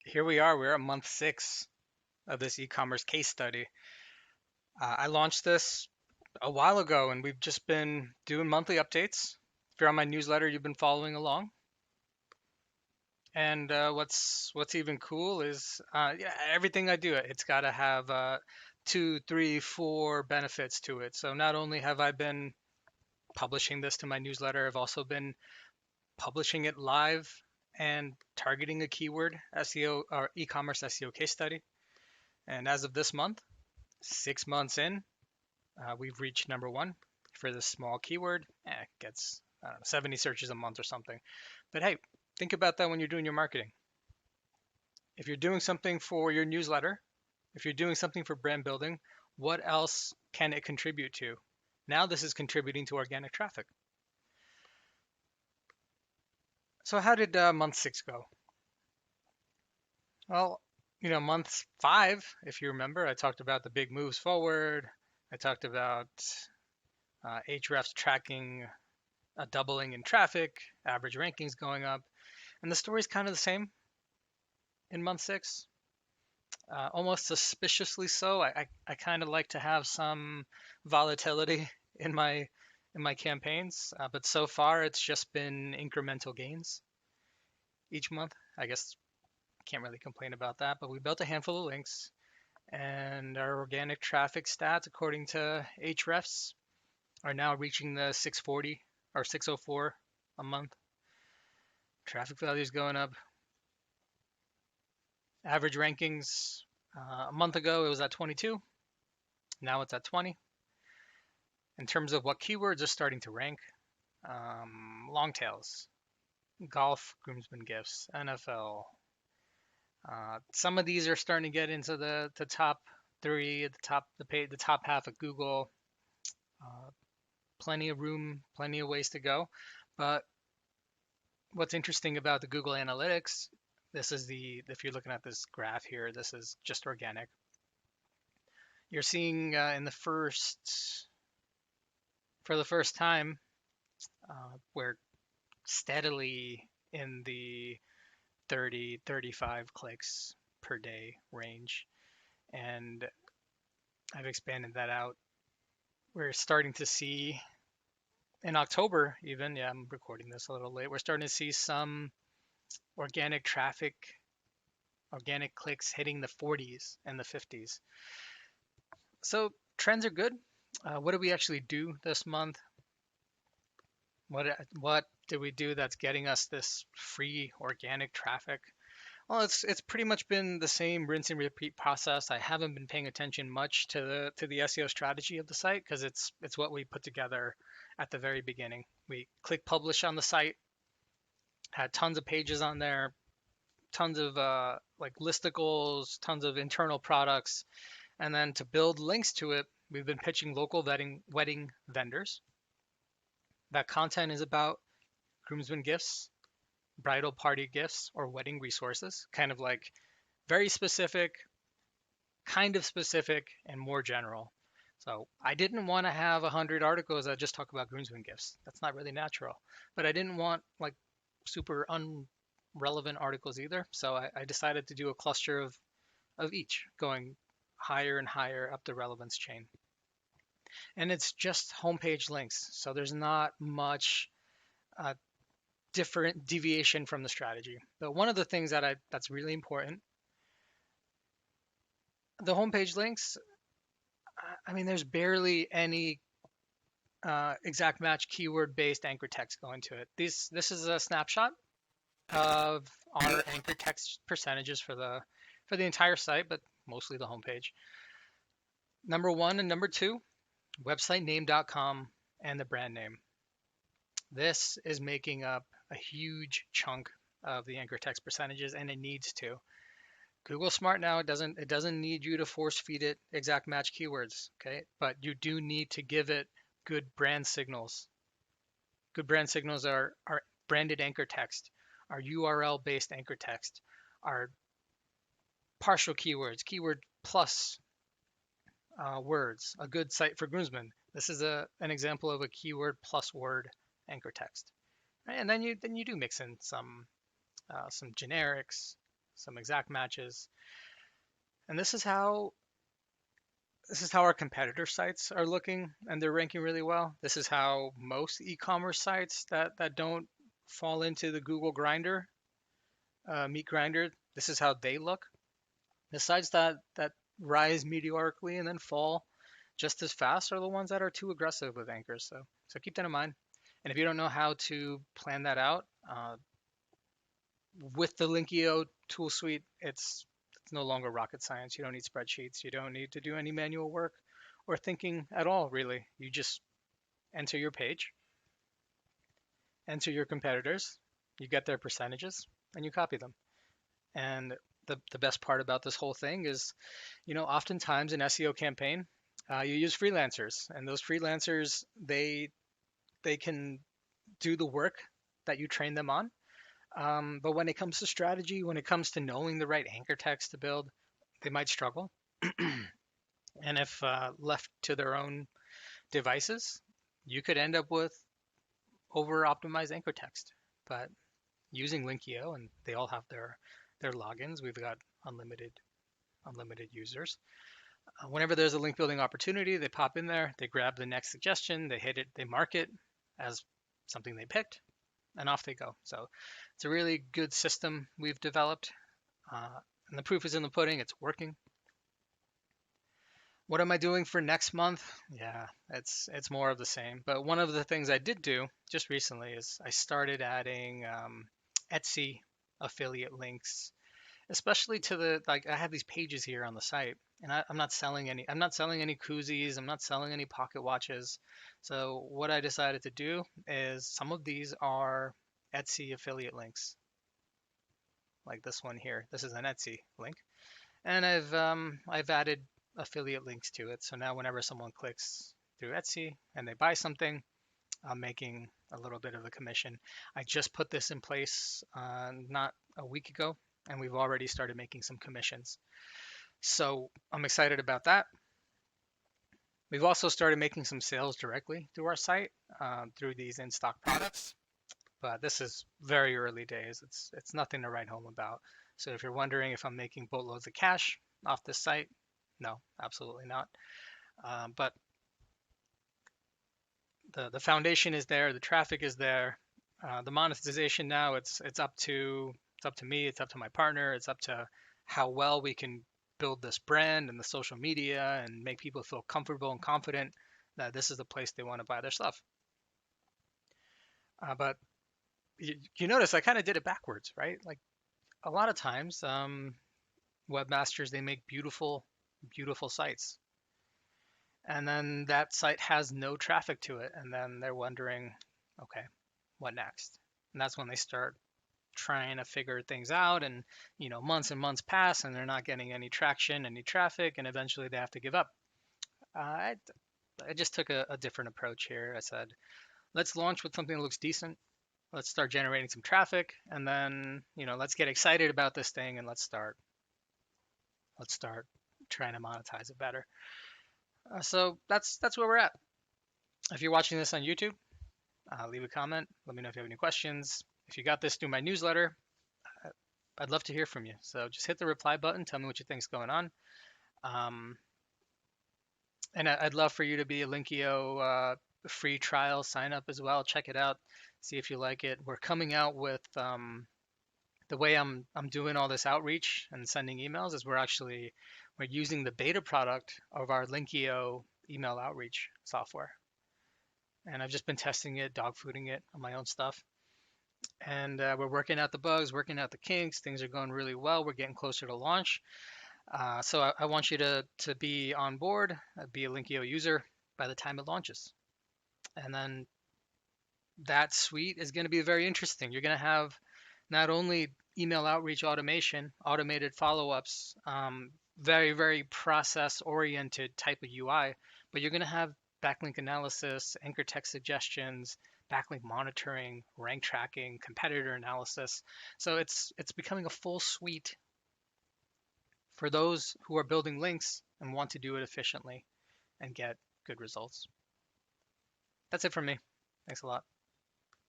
Here we are. We're at month 6 of this e-commerce case study. I launched this a while ago, and we've just been doing monthly updates. If you're on my newsletter, you've been following along. And what's even cool is yeah, everything I do, it's got to have 2, 3, 4 benefits to it. So not only have I been publishing this to my newsletter, I've also been publishing it live and targeting a keyword SEO or e-commerce SEO case study. And as of this month, 6 months in, we've reached number 1 for this small keyword. It gets, I don't know, 70 searches a month or something. But hey, think about that when you're doing your marketing. If you're doing something for your newsletter, if you're doing something for brand building, what else can it contribute to? Now this is contributing to organic traffic. So how did month 6 go? Well, month 5, if you remember, I talked about the big moves forward. I talked about Ahrefs tracking a doubling in traffic, average rankings going up. And the story's kind of the same in month 6, almost suspiciously so. I kind of like to have some volatility in my campaigns, but so far it's just been incremental gains each month. I guess can't really complain about that, but we built a handful of links, and our organic traffic stats, according to Ahrefs, are now reaching the 640 or 604 a month. Traffic value is going up. Average rankings a month ago it was at 22. Now it's at 20. In terms of what keywords are starting to rank, long tails, golf, groomsmen gifts, NFL. Some of these are starting to get into the top 3, the top half of Google. Uh, Plenty of room, plenty of ways to go. But what's interesting about the Google Analytics, if you're looking at this graph here, this is just organic. You're seeing for the first time, we're steadily in the 30, 35 clicks per day range. And I've expanded that out. We're starting to see in October, even, yeah, I'm recording this a little late, we're starting to see some organic traffic, organic clicks hitting the 40s and the 50s. So trends are good. What did we actually do this month? What did we do that's getting us this free organic traffic? Well, it's pretty much been the same rinse and repeat process. I haven't been paying attention much to the SEO strategy of the site because it's what we put together at the very beginning. We click publish on the site, had tons of pages on there, tons of like listicles, tons of internal products, and then to build links to it, we've been pitching local wedding vendors. That content is about groomsmen gifts, bridal party gifts, or wedding resources, kind of like very specific, kind of specific, and more general. So I didn't want to have 100 articles that just talk about groomsmen gifts. That's not really natural. But I didn't want like super unrelevant articles either. So I decided to do a cluster of each, going higher and higher up the relevance chain. And it's just homepage links. So there's not much uh, different deviation from the strategy. But one of the things that's really important, the homepage links, I mean, there's barely any exact match keyword based anchor text going to it. This is a snapshot of our anchor text percentages for the entire site, but mostly the homepage. Number 1 and number 2, website name.com and the brand name. This is making up a huge chunk of the anchor text percentages, and it needs to. Google Smart now it doesn't need you to force feed it exact match keywords, okay? But you do need to give it good brand signals. Good brand signals are branded anchor text, are URL based anchor text, are partial keywords, keyword plus words. A good site for groomsmen. This is an example of a keyword plus word anchor text. And then you do mix in some generics, some exact matches. And this is how our competitor sites are looking, and they're ranking really well. This is how most e-commerce sites that don't fall into the Google grinder, meat grinder, this is how they look. The sites that rise meteorically and then fall just as fast are the ones that are too aggressive with anchors. So keep that in mind. And if you don't know how to plan that out, with the Linkio tool suite, it's no longer rocket science. You don't need spreadsheets. You don't need to do any manual work or thinking at all, really. You just enter your page, enter your competitors, you get their percentages, and you copy them. And the best part about this whole thing is, oftentimes in SEO campaign, you use freelancers, and those freelancers they can do the work that you train them on. But when it comes to strategy, when it comes to knowing the right anchor text to build, they might struggle. And if left to their own devices, you could end up with over optimized anchor text. But using Linkio, and they all have their logins, we've got unlimited users. Whenever there's a link building opportunity, they pop in there, they grab the next suggestion, they hit it, they mark it as something they picked, and off they go. So it's a really good system we've developed, and the proof is in the pudding. It's working. What am I doing for next month? Yeah, it's more of the same. But one of the things I did do just recently is I started adding Etsy affiliate links, especially to I have these pages here on the site, and I'm not selling any. I'm not selling any koozies. I'm not selling any pocket watches. So what I decided to do is some of these are Etsy affiliate links, like this one here. This is an Etsy link, and I've added affiliate links to it. So now whenever someone clicks through Etsy and they buy something, I'm making a little bit of a commission. I just put this in place not a week ago, and we've already started making some commissions. So I'm excited about that. We've also started making some sales directly through our site through these in-stock products, but this is very early days. It's nothing to write home about. So if you're wondering if I'm making boatloads of cash off this site, no, absolutely not. But the foundation is there, the traffic is there. The monetization now, it's up to me, it's up to my partner, it's up to how well we can build this brand and the social media and make people feel comfortable and confident that this is the place they want to buy their stuff. But you notice I kind of did it backwards, right? Like a lot of times, webmasters, they make beautiful, beautiful sites. And then that site has no traffic to it. And then they're wondering, okay, what next? And that's when they start trying to figure things out. And, months and months pass and they're not getting any traction, any traffic. And eventually they have to give up. I just took a different approach here. I said, let's launch with something that looks decent. Let's start generating some traffic. And then, let's get excited about this thing and let's start trying to monetize it better. So that's where we're at. If you're watching this on YouTube, leave a comment. Let me know if you have any questions. If you got this through my newsletter, I'd love to hear from you. So just hit the reply button. Tell me what you think's going on. And I'd love for you to be a Linkio free trial sign up as well. Check it out. See if you like it. We're coming out with the way I'm doing all this outreach and sending emails is we're using the beta product of our Linkio email outreach software. And I've just been testing it, dog fooding it on my own stuff. And we're working out the bugs, working out the kinks. Things are going really well. We're getting closer to launch. So I want you to be on board, be a Linkio user by the time it launches. And then that suite is going to be very interesting. You're going to have not only email outreach automation, automated follow-ups, very, very process-oriented type of UI, but you're going to have backlink analysis, anchor text suggestions, backlink monitoring, rank tracking, competitor analysis. So it's becoming a full suite for those who are building links and want to do it efficiently and get good results. That's it from me. Thanks a lot.